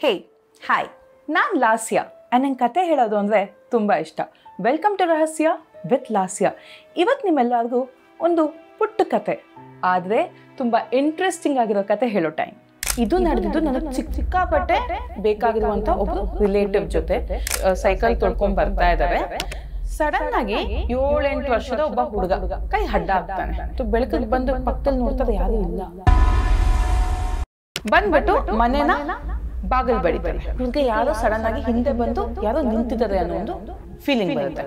ಹೇ hi, ನಾನು ಲಾಸ್ಯ. ನಂಗೆ ಕತೆ ಹೇಳೋದು ಅಂದರೆ ತುಂಬ ಇಷ್ಟ. ವೆಲ್ಕಮ್ ಟು ರಹಸ್ಯ ವಿತ್ ಲಾಸ್ಯ. ಇವತ್ತು ನಿಮ್ಮೆಲ್ಲರಿಗೂ ಒಂದು ಪುಟ್ಟ ಕತೆ, ಆದರೆ ತುಂಬ ಇಂಟ್ರೆಸ್ಟಿಂಗ್ ಆಗಿರೋ ಕತೆ ಹೇಳೋ ಟೈಮ್. ಇದು ನಡೆದಿದ್ದು ನನಗೆ ಸಿಕ್ಕಾಪಟ್ಟೆ ಬೇಕಾಗಿರುವಂಥ ಒಬ್ಬರು ರಿಲೇಟಿವ್ ಜೊತೆ ಸೈಕಲ್ ತೊಳ್ಕೊಂಡು ಬರ್ತಾ ಇದ್ದಾರೆ. ಸಡನ್ ಆಗಿ 7-8 ವರ್ಷದ ಒಬ್ಬ ಹುಡುಗ ಕೈ ಅಡ್ಡ ಆಗ್ತಾನೆ. ಬೆಳಕಿಗೆ ಬಂದು ಪಕ್ಕದಲ್ಲಿ ನೋಡ್ತಾರೆ, ಯಾರು ಇಲ್ಲ. ಬಂದ್ಬಿಟ್ಟು ಮನೇನ ಬಾಗಿಲು ಬಡಿತಾರೆ. ಹುಡುಗ ಯಾರೋ ಸಡನ್ ಆಗಿ ಹಿಂದೆ ಬಂದು ಯಾರೋ ನಿಂತಿದ್ದಾರೆ ಅನ್ನೋ ಒಂದು ಫೀಲಿಂಗ್ ಬರುತ್ತೆ.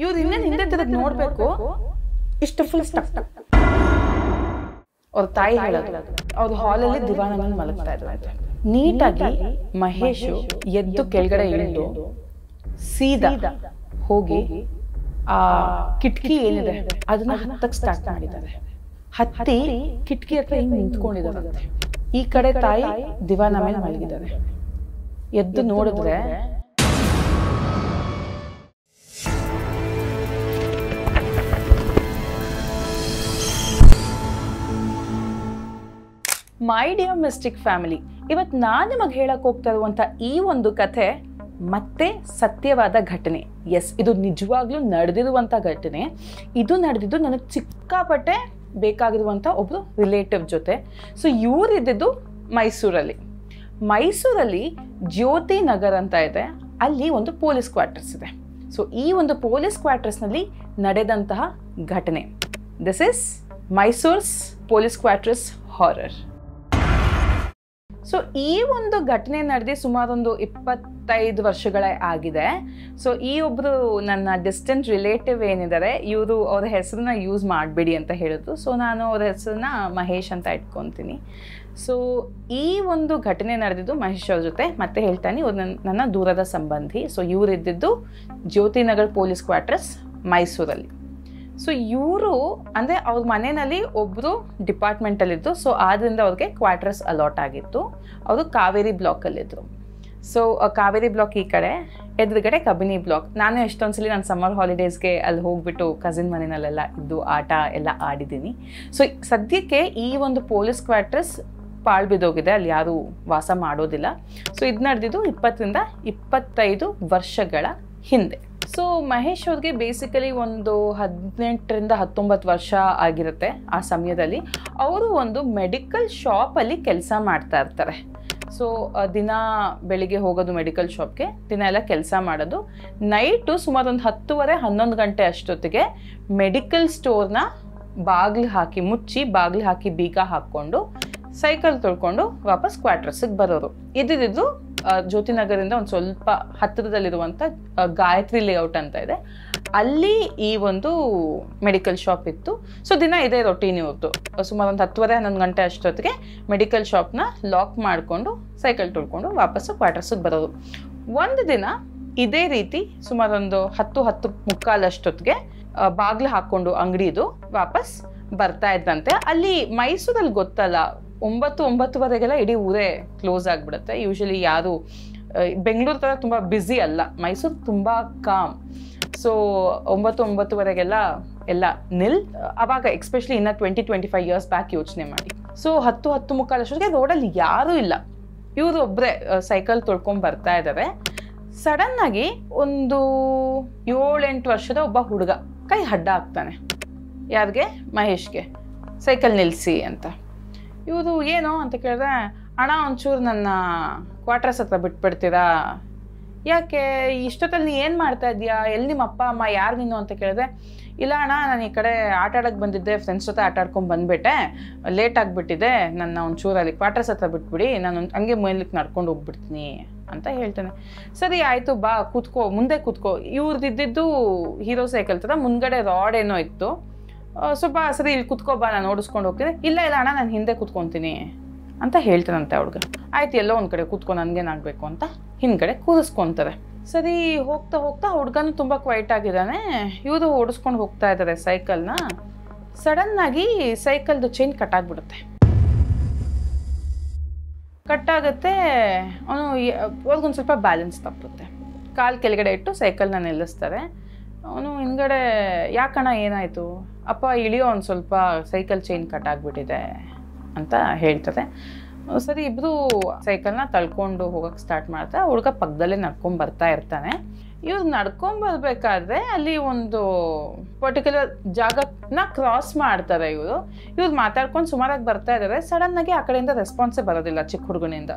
ಇವ್ರು ಹಿಂದೆ ತಿರುಗಿ ನೋಡ್ಬೇಕು, ಇಷ್ಟು ಫುಲ್ ಸ್ಟಕ್. ಅವ್ರ ತಾಯಿ ಹೇಳೋದು, ಅವ್ರ ಹಾಲಲ್ಲಿ ದಿವಾನ ಮೇಲೆ ಮಲಗ್ತಾ ಇದ್ದಾರೆ. ನೀಟಾಗಿ ಮಹೇಶ್ ಎದ್ದು ಕೆಳಗಡೆ ಇಳಿದು ಸೀದಾ ಹೋಗಿ ಆ ಕಿಟಕಿ ಏನಿದೆ ಅದನ್ನ ಹತ್ತಕ್ಕೆ ಸ್ಟಾರ್ಟ್ ಮಾಡಿದ್ದಾರೆ. ಹತ್ತಿ ಕಿಟಕಿ ಹತ್ರ ಹಿಂಗ್ ನಿಂತ್ಕೊಂಡಿದಾರಂತೆ. ಈ ಕಡೆ ತಾಯಿ ದಿವಾನ ಮೇಲೆ ಮಲಗಿದ್ದಾರೆ. ಎದ್ದು ನೋಡಿದ್ರೆ ಮೈ ಡಿಯರ್ ಮಿಸ್ಟಿಕ್ ಫ್ಯಾಮಿಲಿ, ಇವತ್ತು ನಾನು ನಿಮಗೆ ಹೇಳಕ್ ಹೋಗ್ತಾ ಇರುವಂತ ಈ ಒಂದು ಕಥೆ ಮತ್ತೆ ಸತ್ಯವಾದ ಘಟನೆ. ಎಸ್, ಇದು ನಿಜವಾಗ್ಲೂ ನಡೆದಿರುವಂಥ ಘಟನೆ. ಇದು ನಡೆದಿದ್ದು ನನಗೆ ಸಿಕ್ಕಾಪಟ್ಟೆ ಬೇಕಾಗಿರುವಂಥ ಒಬ್ಬರು ರಿಲೇಟಿವ್ ಜೊತೆ. ಸೊ ಇವರಿದ್ದು ಮೈಸೂರಲ್ಲಿ ಜ್ಯೋತಿ ನಗರ್ ಅಂತ ಇದೆ. ಅಲ್ಲಿ ಒಂದು ಪೊಲೀಸ್ ಕ್ವಾರ್ಟರ್ಸ್ ಇದೆ. ಸೊ ಈ ಒಂದು ಪೊಲೀಸ್ ಕ್ವಾರ್ಟರ್ಸ್ನಲ್ಲಿ ನಡೆದಂತಹ ಘಟನೆ. This is Mysore's police quarters horror. So ಈ ಒಂದು ಘಟನೆ ನಡೆದು ಸುಮಾರೊಂದು 25 ವರ್ಷಗಳೇ ಆಗಿದೆ. ಸೊ ಈ ಒಬ್ಬರು ನನ್ನ ಡಿಸ್ಟೆಂಟ್ ರಿಲೇಟಿವ್ ಏನಿದ್ದಾರೆ, ಇವರು ಅವ್ರ ಹೆಸರನ್ನ ಯೂಸ್ ಮಾಡಬೇಡಿ ಅಂತ ಹೇಳಿದ್ರು. ಸೊ ನಾನು ಅವ್ರ ಹೆಸರನ್ನ ಮಹೇಶ್ ಅಂತ ಇಟ್ಕೊತೀನಿ. ಸೊ ಈ ಒಂದು ಘಟನೆ ನಡೆದಿದ್ದು ಮಹೇಶ್ ಅವ್ರ ಜೊತೆ. ಮತ್ತೆ ಹೇಳ್ತಾನೆ, ಇವ್ರು ನನ್ನ ದೂರದ ಸಂಬಂಧಿ. ಸೊ ಇವರಿದ್ದು ಜ್ಯೋತಿನಗರ್ ಪೊಲೀಸ್ ಕ್ವಾರ್ಟರ್ಸ್ ಮೈಸೂರಲ್ಲಿ. ಸೊ ಇವರು ಅಂದರೆ ಅವ್ರ ಮನೆಯಲ್ಲಿ ಒಬ್ಬರು ಡಿಪಾರ್ಟ್ಮೆಂಟಲ್ಲಿದ್ದು. ಸೊ ಆದ್ದರಿಂದ ಅವ್ರಿಗೆ ಕ್ವಾರ್ಟರ್ಸ್ ಅಲಾಟ್ ಆಗಿತ್ತು. ಅವರು ಕಾವೇರಿ ಬ್ಲಾಕಲ್ಲಿದ್ದರು. ಸೊ ಕಾವೇರಿ ಬ್ಲಾಕ್ ಈ ಕಡೆ, ಎದುರುಗಡೆ ಕಬಿನಿ ಬ್ಲಾಕ್. ನಾನು ಎಷ್ಟೊಂದ್ಸಲಿ ನಾನು ಸಮ್ಮರ್ ಹಾಲಿಡೇಸ್ಗೆ ಅಲ್ಲಿ ಹೋಗ್ಬಿಟ್ಟು ಕಸಿನ್ ಮನೆಯಲ್ಲೆಲ್ಲ ಇದ್ದು ಆಟ ಎಲ್ಲ ಆಡಿದ್ದೀನಿ. ಸೊ ಸದ್ಯಕ್ಕೆ ಈ ಒಂದು ಪೊಲೀಸ್ ಕ್ವಾರ್ಟರ್ಸ್ ಪಾಳು ಬಿದ್ದೋಗಿದೆ, ಅಲ್ಲಿ ಯಾರೂ ವಾಸ ಮಾಡೋದಿಲ್ಲ. ಸೊ ಇದು ನಡೆದಿದ್ದು 20-25 ವರ್ಷಗಳ ಹಿಂದೆ. ಸೊ ಮಹೇಶ್ ಅವ್ರಿಗೆ ಬೇಸಿಕಲಿ ಒಂದು 18-19 ವರ್ಷ ಆಗಿರುತ್ತೆ. ಆ ಸಮಯದಲ್ಲಿ ಅವರು ಒಂದು ಮೆಡಿಕಲ್ ಶಾಪಲ್ಲಿ ಕೆಲಸ ಮಾಡ್ತಾ ಇರ್ತಾರೆ. ಸೊ ದಿನ ಬೆಳಿಗ್ಗೆ ಹೋಗೋದು ಮೆಡಿಕಲ್ ಶಾಪ್ಗೆ, ದಿನ ಎಲ್ಲ ಕೆಲಸ ಮಾಡೋದು. ನೈಟು ಸುಮಾರು ಒಂದು 10-11 ಗಂಟೆ ಅಷ್ಟೊತ್ತಿಗೆ ಮೆಡಿಕಲ್ ಸ್ಟೋರ್ನ ಮುಚ್ಚಿ ಬಾಗಿಲು ಹಾಕಿ ಬೀಗ ಹಾಕ್ಕೊಂಡು ಸೈಕಲ್ ತೊಳ್ಕೊಂಡು ವಾಪಸ್ ಕ್ವಾರ್ಟರ್ಸಿಗೆ ಬರೋರು. ಇದ್ದಿದ್ದು ಜ್ಯೋತಿನಗರಿಂದ ಒಂದು ಸ್ವಲ್ಪ ಹತ್ತಿರದಲ್ಲಿರುವಂಥ ಗಾಯತ್ರಿ ಲೇಔಟ್ ಅಂತ ಇದೆ, ಅಲ್ಲಿ ಈ ಒಂದು ಮೆಡಿಕಲ್ ಶಾಪ್ ಇತ್ತು. ಸೊ ದಿನ ಇದೇ ರೊಟೀನ್ ಇವ್ರದ್ದು. ಸುಮಾರು ಒಂದು 10-11 ಗಂಟೆ ಅಷ್ಟೊತ್ತಿಗೆ ಮೆಡಿಕಲ್ ಶಾಪ್ನ ಲಾಕ್ ಮಾಡಿಕೊಂಡು ಸೈಕಲ್ ತೊಳ್ಕೊಂಡು ವಾಪಸ್ಸು ಕ್ವಾರ್ಟರ್ಸಿಗೆ ಬರೋರು. ಒಂದು ದಿನ ಇದೇ ರೀತಿ ಸುಮಾರೊಂದು 10-10:45 ಅಷ್ಟೊತ್ತಿಗೆ ಬಾಗಿಲು ಹಾಕ್ಕೊಂಡು ಅಂಗಡಿದು ವಾಪಸ್ ಬರ್ತಾ ಇದ್ದಂತೆ. ಅಲ್ಲಿ ಮೈಸೂರಲ್ಲಿ ಗೊತ್ತಲ್ಲ, 9-9:30 ಇಡೀ ಊರೇ ಕ್ಲೋಸ್ ಆಗಿಬಿಡುತ್ತೆ. ಯೂಶಲಿ ಯಾರು ಬೆಂಗಳೂರು ಥರ ತುಂಬ ಬ್ಯುಸಿ ಅಲ್ಲ, ಮೈಸೂರು ತುಂಬ ಕಾಮ್. ಸೊ 9-9:30 ಎಲ್ಲ ನಿಲ್. ಅವಾಗ ಎಕ್ಸ್ಪೆಷಲಿ ಇನ್ನು 20-25 ಇಯರ್ಸ್ ಬ್ಯಾಕ್ ಯೋಚನೆ ಮಾಡಿ. ಸೊ 10-10:45 ಅಷ್ಟೊತ್ತಿಗೆ ರೋಡಲ್ಲಿ ಯಾರೂ ಇಲ್ಲ. ಇವರು ಒಬ್ಬರೇ ಸೈಕಲ್ ತೊಳ್ಕೊಂಡು ಬರ್ತಾ ಇದ್ದಾರೆ. ಸಡನ್ನಾಗಿ ಒಂದು 7-8 ವರ್ಷದ ಒಬ್ಬ ಹುಡುಗ ಕೈ ಅಡ್ಡ ಆಗ್ತಾನೆ. ಯಾರಿಗೆ? ಮಹೇಶ್ಗೆ. ಸೈಕಲ್ ನಿಲ್ಲಿಸಿ ಅಂತ. ಇವರು ಏನೋ ಅಂತ ಕೇಳಿದ್ರೆ, ಅಣ್ಣ ಒಂಚೂರು ನನ್ನ ಕ್ವಾರ್ಟರ್ಸ್ ಹತ್ರ ಬಿಟ್ಬಿಡ್ತೀರಾ? ಯಾಕೆ ಇಷ್ಟೊತ್ತಲ್ಲಿ ನೀ ಏನು ಮಾಡ್ತಾ ಇದೀಯಾ? ಎಲ್ಲಿ ನಿಮ್ಮ ಅಪ್ಪ ಅಮ್ಮ, ಯಾರು ನೀನು ಅಂತ ಕೇಳಿದ್ರೆ, ಇಲ್ಲ ಅಣ್ಣ ನಾನು ಈ ಕಡೆ ಆಟ ಆಡೋಕ್ಕೆ ಬಂದಿದ್ದೆ, ಫ್ರೆಂಡ್ಸ್ ಜೊತೆ ಆಟ ಆಡ್ಕೊಂಡು ಬಂದುಬಿಟ್ಟೆ, ಲೇಟ್ ಆಗಿಬಿಟ್ಟಿದೆ, ನನ್ನ ಒಂಚೂರಲ್ಲಿ ಕ್ವಾರ್ಟರ್ಸ್ ಹತ್ರ ಬಿಟ್ಬಿಡಿ, ನಾನು ಹಂಗೆ ಮೇಲಕ್ಕೆ ನಡ್ಕೊಂಡು ಹೋಗ್ಬಿಡ್ತೀನಿ ಅಂತ ಹೇಳ್ತಾನೆ. ಸರಿ ಆಯಿತು, ಬಾ ಕೂತ್ಕೋ, ಮುಂದೆ ಕೂತ್ಕೋ. ಇವ್ರದ್ದಿದ್ದು ಹೀರೋ ಸೈಕಲ್ ಥರ ಮುಂದ್ಗಡೆ ರಾಡ್ ಏನೋ ಇತ್ತು. ಸ್ವಲ್ಪ ಸರಿ ಇಲ್ಲಿ ಕುತ್ಕೋ ಬಾ, ನಾನು ಓಡಿಸ್ಕೊಂಡು ಹೋಗ್ತೀನಿ. ಇಲ್ಲ ಅಣ್ಣ ನಾನು ಹಿಂದೆ ಕೂತ್ಕೊತೀನಿ ಅಂತ ಹೇಳ್ತಾನಂತೆ ಹುಡುಗ. ಆಯ್ತು, ಎಲ್ಲೋ ಒಂದು ಕಡೆ ಕೂತ್ಕೊ, ನನಗೇನಾಗಬೇಕು ಅಂತ ಹಿಂದ್ಗಡೆ ಕೂರಿಸ್ಕೊತಾರೆ. ಸರಿ ಹೋಗ್ತಾ ಹೋಗ್ತಾ ಹುಡುಗನೂ ತುಂಬ ಕ್ವೈಟ್ ಆಗಿದ್ದಾನೆ. ಇವರು ಓಡಿಸ್ಕೊಂಡು ಹೋಗ್ತಾ ಇದ್ದಾರೆ ಸೈಕಲ್ನ. ಸಡನ್ನಾಗಿ ಸೈಕಲ್ದು ಚೈನ್ ಕಟ್ಟಾಗ್ಬಿಡುತ್ತೆ. ಕಟ್ಟಾಗುತ್ತೆ. ಅವನು ಅವ್ರಿಗೊಂದು ಸ್ವಲ್ಪ ಬ್ಯಾಲೆನ್ಸ್ ತಪ್ಪುತ್ತೆ. ಕಾಲು ಕೆಳಗಡೆ ಇಟ್ಟು ಸೈಕಲ್ನ ನಿಲ್ಲಿಸ್ತಾರೆ. ಅವನು ಹಿಂದ್ಗಡೆ, ಯಾಕಣ್ಣ ಏನಾಯಿತು? ಅಪ್ಪ ಇಳಿಯೋ ಒಂದು ಸ್ವಲ್ಪ, ಸೈಕಲ್ ಚೈನ್ ಕಟ್ ಆಗಿಬಿಟ್ಟಿದೆ ಅಂತ ಹೇಳ್ತದೆ. ಸರಿ ಇಬ್ಬರು ಸೈಕಲ್ನ ತಳ್ಕೊಂಡು ಹೋಗೋಕ್ಕೆ ಸ್ಟಾರ್ಟ್ ಮಾಡ್ತಾರೆ. ಹುಡುಗ ಪಕ್ಕದಲ್ಲೇ ನಡ್ಕೊಂಡು ಬರ್ತಾ ಇರ್ತಾನೆ. ಇವ್ರು ನಡ್ಕೊಂಡು ಬರಬೇಕಾದ್ರೆ ಅಲ್ಲಿ ಒಂದು ಪರ್ಟಿಕ್ಯುಲರ್ ಜಾಗನ ಕ್ರಾಸ್ ಮಾಡ್ತಾರೆ. ಇವ್ರು ಮಾತಾಡ್ಕೊಂಡು ಸುಮಾರಾಗಿ ಬರ್ತಾ ಇದ್ದಾರೆ. ಸಡನ್ನಾಗಿ ಆ ಕಡೆಯಿಂದ ರೆಸ್ಪಾನ್ಸೇ ಬರೋದಿಲ್ಲ ಚಿಕ್ಕ ಹುಡುಗನಿಂದ.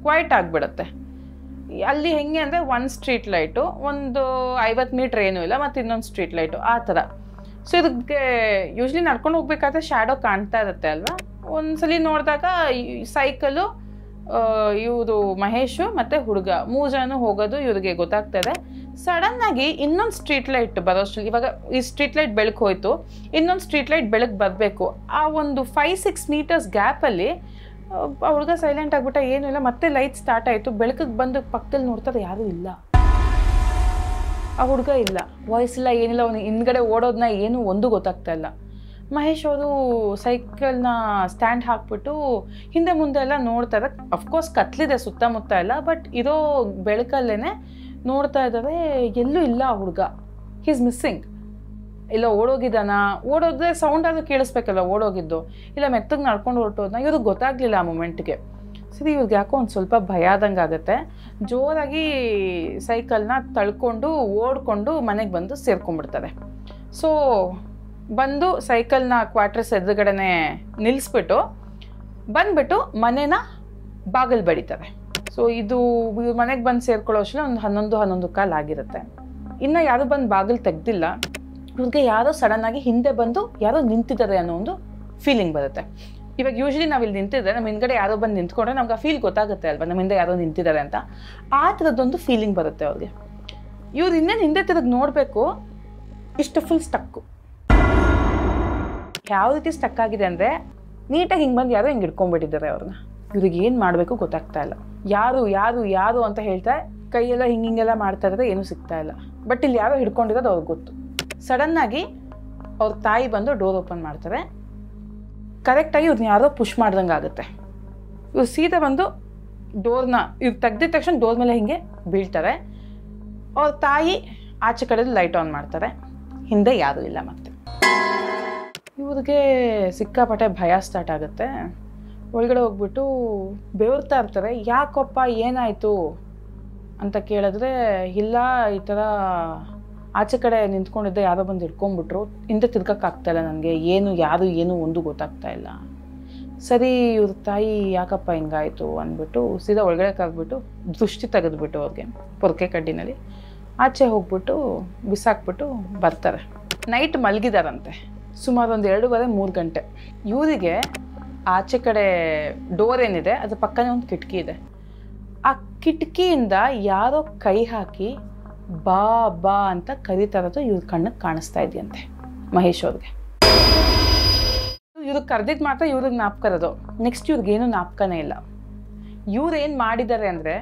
ಕ್ವೈಟ್ ಆಗಿಬಿಡುತ್ತೆ. ಅಲ್ಲಿ ಹೆಂಗೆ ಅಂದರೆ ಒಂದು ಸ್ಟ್ರೀಟ್ ಲೈಟು, ಒಂದು 50 ಮೀಟ್ರ್ ಏನೂ ಇಲ್ಲ, ಮತ್ತು ಇನ್ನೊಂದು ಸ್ಟ್ರೀಟ್ ಲೈಟು ಆ ಥರ. ಸೊ ಇದಕ್ಕೆ ಯೂಶ್ವಲಿ ನಡ್ಕೊಂಡು ಹೋಗ್ಬೇಕಾದ್ರೆ ಶ್ಯಾಡೋ ಕಾಣ್ತಾ ಇರುತ್ತೆ ಅಲ್ವಾ. ಒಂದ್ಸಲಿ ನೋಡಿದಾಗ ಸೈಕಲು ಇವರು ಮಹೇಶು ಮತ್ತು ಹುಡುಗ 3 ಜನ ಹೋಗೋದು ಇವ್ರಿಗೆ ಗೊತ್ತಾಗ್ತದೆ. ಸಡನ್ನಾಗಿ ಇನ್ನೊಂದು ಸ್ಟ್ರೀಟ್ ಲೈಟ್ ಬರೋಷ್ಟು, ಇವಾಗ ಈ ಸ್ಟ್ರೀಟ್ ಲೈಟ್ ಬೆಳಕು ಹೋಯ್ತು, ಇನ್ನೊಂದು ಸ್ಟ್ರೀಟ್ ಲೈಟ್ ಬೆಳಕು ಬರಬೇಕು. ಆ ಒಂದು 5-6 ಮೀಟರ್ಸ್ ಗ್ಯಾಪಲ್ಲಿ ಹುಡುಗ ಸೈಲೆಂಟ್ ಆಗಿಬಿಟ್ಟ, ಏನೂ ಇಲ್ಲ. ಮತ್ತೆ ಲೈಟ್ ಸ್ಟಾರ್ಟ್ ಆಯಿತು. ಬೆಳಕಿಗೆ ಬಂದು ಪಕ್ಕದಲ್ಲಿ ನೋಡ್ತಾರೆ, ಯಾರೂ ಇಲ್ಲ. ಆ ಹುಡುಗ ಇಲ್ಲ, ವಾಯ್ಸ್ ಇಲ್ಲ, ಏನಿಲ್ಲ. ಅವನು ಹಿಂದ್ಗಡೆ ಓಡೋದನ್ನ ಏನು ಒಂದು ಗೊತ್ತಾಗ್ತಾ ಇಲ್ಲ. ಮಹೇಶ್ ಅವರು ಸೈಕಲ್ನ ಸ್ಟ್ಯಾಂಡ್ ಹಾಕ್ಬಿಟ್ಟು ಹಿಂದೆ ಮುಂದೆ ಎಲ್ಲ ನೋಡ್ತಾರೆ. ಅಫ್ಕೋರ್ಸ್ ಕತ್ಲಿದೆ ಸುತ್ತಮುತ್ತ ಎಲ್ಲ, ಬಟ್ ಇರೋ ಬೆಳಕಲ್ಲೇ ನೋಡ್ತಾ ಇದ್ದಾರೆ. ಎಲ್ಲೂ ಇಲ್ಲ ಆ ಹುಡುಗ. He is missing. ಇಲ್ಲ ಓಡೋಗಿದ್ದಾನ, ಓಡೋದ್ರೆ ಸೌಂಡ್ ಆದರೂ ಕೇಳಿಸ್ಬೇಕಲ್ಲ ಓಡೋಗಿದ್ದು, ಇಲ್ಲ ಮೆತ್ತಗೆ ನಡ್ಕೊಂಡು ಹೊರಟೋದನ್ನ ಇವ್ರಿಗೆ ಗೊತ್ತಾಗಲಿಲ್ಲ ಆ ಮೂಮೆಂಟ್ಗೆ. ಸರಿ ಇವ್ರಿಗೆ ಯಾಕೋ ಒಂದು ಸ್ವಲ್ಪ ಭಯ ಆದಂಗೆ ಆಗುತ್ತೆ. ಜೋರಾಗಿ ಸೈಕಲ್ನ ತಳ್ಕೊಂಡು ಓಡಿಕೊಂಡು ಮನೆಗೆ ಬಂದು ಸೇರ್ಕೊಂಡ್ಬಿಡ್ತಾರೆ. ಸೊ ಬಂದು ಸೈಕಲ್ನ ಕ್ವಾರ್ಟರ್ಸ್ ಎದುರುಗಡೆನೆ ನಿಲ್ಲಿಸ್ಬಿಟ್ಟು ಬಂದುಬಿಟ್ಟು ಮನೇನ ಬಾಗಿಲು ಬಡಿತಾರೆ. ಸೊ ಇದು ಮನೆಗೆ ಬಂದು ಸೇರ್ಕೊಳ್ಳೋ ಅಷ್ಟೇ ಒಂದು 11 ಕಾಲ್ ಆಗಿರುತ್ತೆ. ಇನ್ನು ಯಾರೂ ಬಂದು ಬಾಗಿಲು ತೆಗ್ದಿಲ್ಲ. ಇವ್ರಿಗೆ ಯಾರೋ ಸಡನ್ನಾಗಿ ಹಿಂದೆ ಬಂದು ಯಾರೋ ನಿಂತಿದ್ದಾರೆ ಅನ್ನೋ ಒಂದು ಫೀಲಿಂಗ್ ಬರುತ್ತೆ. ಇವಾಗ ಯೂಶ್ವಲಿ ನಾವು ಇಲ್ಲಿ ನಿಂತಿದ್ರೆ ನಮ್ಮ ಹಿಂದ್ಗಡೆ ಯಾರೋ ಬಂದು ನಿಂತ್ಕೊಂಡ್ರೆ ನಮ್ಗೆ ಆ ಫೀಲ್ ಗೊತ್ತಾಗುತ್ತೆ ಅಲ್ವಾ, ನಮ್ಮ ಹಿಂದೆ ಯಾರೋ ನಿಂತಿದ್ದಾರೆ ಅಂತ. ಆ ಥರದ್ದೊಂದು ಫೀಲಿಂಗ್ ಬರುತ್ತೆ ಅವ್ರಿಗೆ. ಇವ್ರು ಇನ್ನೇನು ಹಿಂದೆ ತಿರುಗಿ ನೋಡಬೇಕು, ಇಷ್ಟು ಫುಲ್ ಸ್ಟಕ್ಕು. ಯಾವ ರೀತಿ ಸ್ಟಕ್ ಆಗಿದೆ ಅಂದರೆ, ನೀಟಾಗಿ ಹಿಂಗೆ ಬಂದು ಯಾರೋ ಹಿಂಗೆ ಹಿಡ್ಕೊಂಡ್ಬಿಟ್ಟಿದ್ದಾರೆ ಅವ್ರನ್ನ. ಇವ್ರಿಗೆ ಏನು ಮಾಡಬೇಕು ಗೊತ್ತಾಗ್ತಾ ಇಲ್ಲ. ಯಾರು ಯಾರು ಯಾರು ಅಂತ ಹೇಳ್ತಾರೆ, ಕೈಯೆಲ್ಲ ಹಿಂಗೆಲ್ಲ ಮಾಡ್ತಾ ಇದ್ರೆ ಏನೂ ಸಿಗ್ತಾ ಇಲ್ಲ. ಬಟ್ ಇಲ್ಲಿ ಯಾರೋ ಹಿಡ್ಕೊಂಡಿರೋದು ಅವ್ರಿಗೆ ಗೊತ್ತು. ಸಡನ್ನಾಗಿ ಅವ್ರ ತಾಯಿ ಬಂದು ಡೋರ್ ಓಪನ್ ಮಾಡ್ತಾರೆ. ಕರೆಕ್ಟಾಗಿ ಇವ್ರನ್ನ ಯಾರೋ ಪುಷ್ ಮಾಡ್ದಂಗೆ ಆಗುತ್ತೆ. ಇವ್ರು ಸೀದಾ ಬಂದು ಡೋರ್ನ ಇವ್ರು ತೆಗ್ದಿದ ತಕ್ಷಣ ಡೋರ್ ಮೇಲೆ ಹಿಂಗೆ ಬೀಳ್ತಾರೆ. ಅವ್ರ ತಾಯಿ ಆಚೆ ಕಡೆದು ಲೈಟ್ ಆನ್ ಮಾಡ್ತಾರೆ. ಹಿಂದೆ ಯಾರೂ ಇಲ್ಲ. ಮತ್ತೆ ಇವ್ರಿಗೆ ಸಿಕ್ಕಾಪಟ್ಟೆ ಭಯ ಸ್ಟಾರ್ಟ್ ಆಗುತ್ತೆ. ಒಳಗಡೆ ಹೋಗ್ಬಿಟ್ಟು ಬೆವರ್ತಾ ಇರ್ತಾರೆ. ಯಾಕಪ್ಪ ಏನಾಯಿತು ಅಂತ ಕೇಳಿದ್ರೆ, ಇಲ್ಲ ಈ ಥರ ಆಚೆ ಕಡೆ ನಿಂತ್ಕೊಂಡಿದ್ದೆ, ಯಾರೋ ಬಂದು ಹಿಡ್ಕೊಂಡ್ಬಿಟ್ರು, ಹಿಂದೆ ತಿರ್ಗೋಕ್ಕಾಗ್ತಾಯಿಲ್ಲ ನನಗೆ, ಯಾರು ಏನು ಒಂದು ಗೊತ್ತಾಗ್ತಾ ಇಲ್ಲ. ಸರಿ ಇವ್ರ ತಾಯಿ ಯಾಕಪ್ಪ ಹಿಂಗಾಯಿತು ಅಂದ್ಬಿಟ್ಟು ಸೀದಾ ಒಳಗಡೆ ಕಾಗ್ಬಿಟ್ಟು ದೃಷ್ಟಿ ತೆಗೆದ್ಬಿಟ್ಟು ಅವ್ರಿಗೆ ಪೊರ್ಕೆ ಕಡ್ಡಿನಲ್ಲಿ ಆಚೆ ಹೋಗ್ಬಿಟ್ಟು ಬಿಸಾಕ್ಬಿಟ್ಟು ಬರ್ತಾರೆ. ನೈಟ್ ಮಲಗಿದಾರಂತೆ ಸುಮಾರು ಒಂದು 2:30-3 ಗಂಟೆ. ಇವರಿಗೆ ಆಚೆ ಕಡೆ ಡೋರ್ ಏನಿದೆ ಅದ್ರ ಪಕ್ಕನೇ ಒಂದು ಕಿಟಕಿ ಇದೆ. ಆ ಕಿಟಕಿಯಿಂದ ಯಾರೋ ಕೈ ಹಾಕಿ ಬಾ ಬಾ ಅಂತ ಕರೀತಾ ಇರೋದು ಇವ್ರ ಕಣ್ಣಿಗೆ ಕಾಣಿಸ್ತಾ ಇದೆಯಂತೆ ಮಹೇಶ್ ಅವ್ರಿಗೆ. ಇವ್ರಿಗೆ ಕರೆದಿದ್ದು ಮಾತ್ರ ಇವ್ರಿಗೆ ಜ್ಞಾಪಕ ಇರೋದು. ನೆಕ್ಸ್ಟ್ ಇವ್ರಿಗೇನು ಜ್ಞಾಪಕನೇ ಇಲ್ಲ. ಇವ್ರು ಏನು ಮಾಡಿದ್ದಾರೆ ಅಂದರೆ,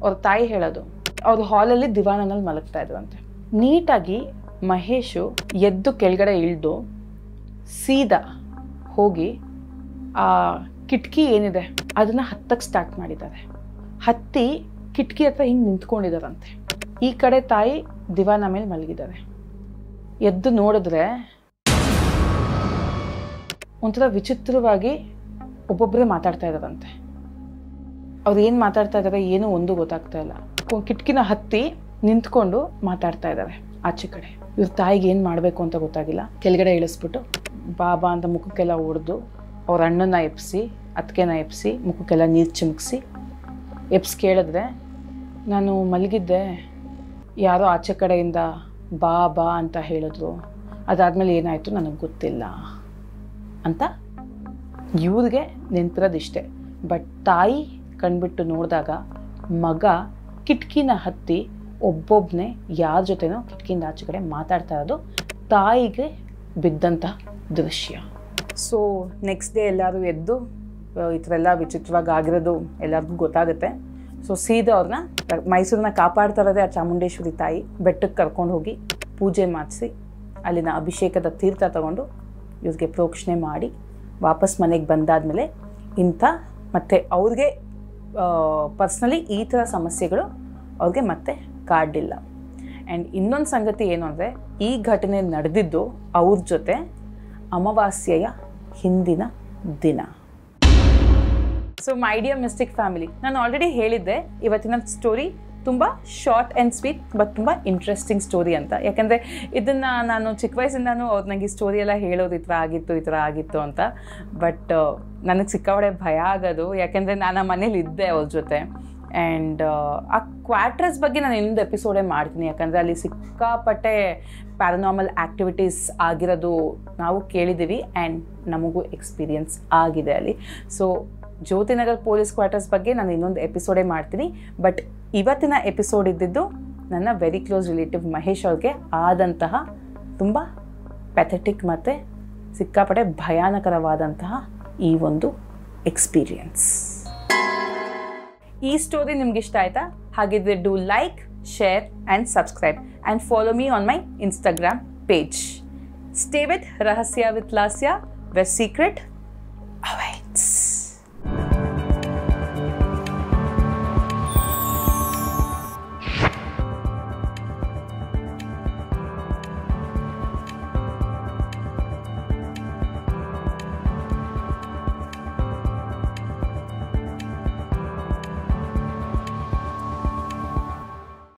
ಅವ್ರ ತಾಯಿ ಹೇಳೋದು, ಅವ್ರು ಹಾಲಲ್ಲಿ ದಿವಾನಲ್ಲಿ ಮಲಗ್ತಾ ಇದ್ರಂತೆ. ನೀಟಾಗಿ ಮಹೇಶು ಎದ್ದು ಕೆಳಗಡೆ ಇಳಿದು ಸೀದಾ ಹೋಗಿ ಆ ಕಿಟಕಿ ಏನಿದೆ ಅದನ್ನು ಹತ್ತಕ್ಕೆ ಸ್ಟಾರ್ಟ್ ಮಾಡಿದ್ದಾರೆ. ಹತ್ತಿ ಕಿಟಕಿ ಹತ್ರ ಹಿಂಗೆ ನಿಂತ್ಕೊಂಡಿದ್ದಾರಂತೆ. ಈ ಕಡೆ ತಾಯಿ ದಿವಾನ ಮೇಲೆ ಮಲಗಿದ್ದಾರೆ. ಎದ್ದು ನೋಡಿದ್ರೆ ಒಂಥರ ವಿಚಿತ್ರವಾಗಿ ಒಬ್ಬೊಬ್ಬರೇ ಮಾತಾಡ್ತಾ ಇದ್ದಾರಂತೆ. ಅವ್ರು ಏನು ಮಾತಾಡ್ತಾ ಇದ್ದಾರೆ ಏನೂ ಒಂದು ಗೊತ್ತಾಗ್ತಾ ಇಲ್ಲ. ಕಿಟಕಿನ ಹತ್ತಿ ನಿಂತ್ಕೊಂಡು ಮಾತಾಡ್ತಾ ಇದ್ದಾರೆ ಆಚೆ ಕಡೆ. ಇವ್ರ ತಾಯಿಗೆ ಏನು ಮಾಡಬೇಕು ಅಂತ ಗೊತ್ತಾಗಿಲ್ಲ. ಕೆಳಗಡೆ ಇಳಿಸ್ಬಿಟ್ಟು ಬಾಬಾ ಅಂತ ಮುಖಕ್ಕೆಲ್ಲ ಹೊಡೆದು ಅವ್ರ ಅಣ್ಣನ ಎಪ್ಸಿ ಅತ್ತಿಗೆನ ಎಪ್ಸಿ ಮುಖಕ್ಕೆಲ್ಲ ನೀರು ಚಿಮುಕಿಸಿ ಕೇಳಿದ್ರೆ, ನಾನು ಮಲಗಿದ್ದೆ, ಯಾರೋ ಆಚೆ ಕಡೆಯಿಂದ ಬಾ ಬಾ ಅಂತ ಹೇಳಿದ್ರು, ಅದಾದಮೇಲೆ ಏನಾಯಿತು ನನಗೆ ಗೊತ್ತಿಲ್ಲ ಅಂತ ಇವ್ರಿಗೆ ನೆನಪಿರೋದಿಷ್ಟೆ. ಬಟ್ ತಾಯಿ ಕಣ್ಬಿಟ್ಟು ನೋಡಿದಾಗ ಮಗ ಕಿಟಕಿನ ಹತ್ತಿ ಒಬ್ಬೊಬ್ಬನೇ ಯಾರ ಜೊತೆನೋ ಕಿಟಕಿಯಿಂದ ಆಚೆ ಕಡೆ ಮಾತಾಡ್ತಾ ಇರೋದು ತಾಯಿಗೆ ಬಿದ್ದಂಥ ದೃಶ್ಯ. ಸೊ ನೆಕ್ಸ್ಟ್ ಡೇ ಎಲ್ಲರೂ ಎದ್ದು ಈ ಥರ ಎಲ್ಲ ವಿಚಿತ್ರವಾಗಿ ಆಗಿರೋದು ಎಲ್ಲರಿಗೂ ಗೊತ್ತಾಗುತ್ತೆ. ಸೊ ಸೀದಾ ಅವ್ರನ್ನ ಮೈಸೂರನ್ನ ಕಾಪಾಡ್ತಾ ಇರೋದೇ ಆ ಚಾಮುಂಡೇಶ್ವರಿ ತಾಯಿ. ಬೆಟ್ಟಕ್ಕೆ ಕರ್ಕೊಂಡು ಹೋಗಿ ಪೂಜೆ ಮಾಡಿಸಿ ಅಲ್ಲಿನ ಅಭಿಷೇಕದ ತೀರ್ಥ ತಗೊಂಡು ಇವ್ರಿಗೆ ಪ್ರೋಕ್ಷಣೆ ಮಾಡಿ ವಾಪಸ್ ಮನೆಗೆ ಬಂದಾದಮೇಲೆ ಮತ್ತು ಅವ್ರಿಗೆ ಪರ್ಸ್ನಲಿ ಈ ಥರ ಸಮಸ್ಯೆಗಳು ಅವ್ರಿಗೆ ಮತ್ತೆ ಕಾಡಿಲ್ಲ. ಆ್ಯಂಡ್ ಇನ್ನೊಂದು ಸಂಗತಿ ಏನು ಅಂದರೆ, ಈ ಘಟನೆ ನಡೆದಿದ್ದು ಅವ್ರ ಜೊತೆ ಅಮಾವಾಸ್ಯೆಯ ಹಿಂದಿನ ದಿನ. So my dear mistake family, ನಾನು ಆಲ್ರೆಡಿ ಹೇಳಿದ್ದೆ ಇವತ್ತಿನ ಸ್ಟೋರಿ ತುಂಬ ಶಾರ್ಟ್ ಆ್ಯಂಡ್ ಸ್ವೀಟ್ ಬಟ್ ತುಂಬ ಇಂಟ್ರೆಸ್ಟಿಂಗ್ ಸ್ಟೋರಿ ಅಂತ. ಯಾಕೆಂದರೆ ಇದನ್ನು ನಾನು ಚಿಕ್ಕ ವಯಸ್ಸಿಂದನೂ ಅವ್ರು ನನಗೆ ಸ್ಟೋರಿ ಎಲ್ಲ ಹೇಳೋದು ಈ ಥರ ಆಗಿತ್ತು ಅಂತ. ಬಟ್ ನನಗೆ ಸಿಕ್ಕಾಪಟ್ಟೆ ಭಯ ಆಗೋದು, ಯಾಕೆಂದರೆ ನಾನು ಆ ಮನೇಲಿ ಇದ್ದೆ ಅವ್ರ ಜೊತೆ. ಆ್ಯಂಡ್ ಆ ಕ್ವಾರ್ಟರ್ಸ್ ಬಗ್ಗೆ ನಾನು ಇನ್ನೊಂದು ಎಪಿಸೋಡೇ ಮಾಡ್ತೀನಿ, ಯಾಕಂದರೆ ಅಲ್ಲಿ ಸಿಕ್ಕಾಪಟ್ಟೆ ಪ್ಯಾರನಾರ್ಮಲ್ ಆ್ಯಕ್ಟಿವಿಟೀಸ್ ಆಗಿರೋದು ನಾವು ಕೇಳಿದ್ದೀವಿ ಆ್ಯಂಡ್ ನಮಗೂ ಎಕ್ಸ್ಪೀರಿಯನ್ಸ್ ಆಗಿದೆ ಅಲ್ಲಿ. ಸೊ ಜ್ಯೋತಿನಗರ್ ಪೊಲೀಸ್ ಕ್ವಾರ್ಟರ್ಸ್ ಬಗ್ಗೆ ನಾನು ಇನ್ನೊಂದು ಎಪಿಸೋಡೇ ಮಾಡ್ತೀನಿ. ಬಟ್ ಇವತ್ತಿನ ಎಪಿಸೋಡ್ ಇದ್ದಿದ್ದು ನನ್ನ ವೆರಿ ಕ್ಲೋಸ್ ರಿಲೇಟಿವ್ ಮಹೇಶ್ ಅವ್ರಿಗೆ ಆದಂತಹ ತುಂಬ ಪ್ಯಾಥೆಟಿಕ್ ಮತ್ತು ಸಿಕ್ಕಾಪಟ್ಟೆ ಭಯಾನಕರವಾದಂತಹ ಈ ಒಂದು ಎಕ್ಸ್ಪೀರಿಯನ್ಸ್. ಈ ಸ್ಟೋರಿ ನಿಮ್ಗೆ ಇಷ್ಟ ಆಯ್ತಾ? ಹಾಗಿದ್ರೆ do like, share and subscribe and follow me on my Instagram page. Stay with ರಹಸ್ಯ ವಿತ್ ಲಾಸ್ಯ, ವೆರ್ ಸೀಕ್ರೆಟ್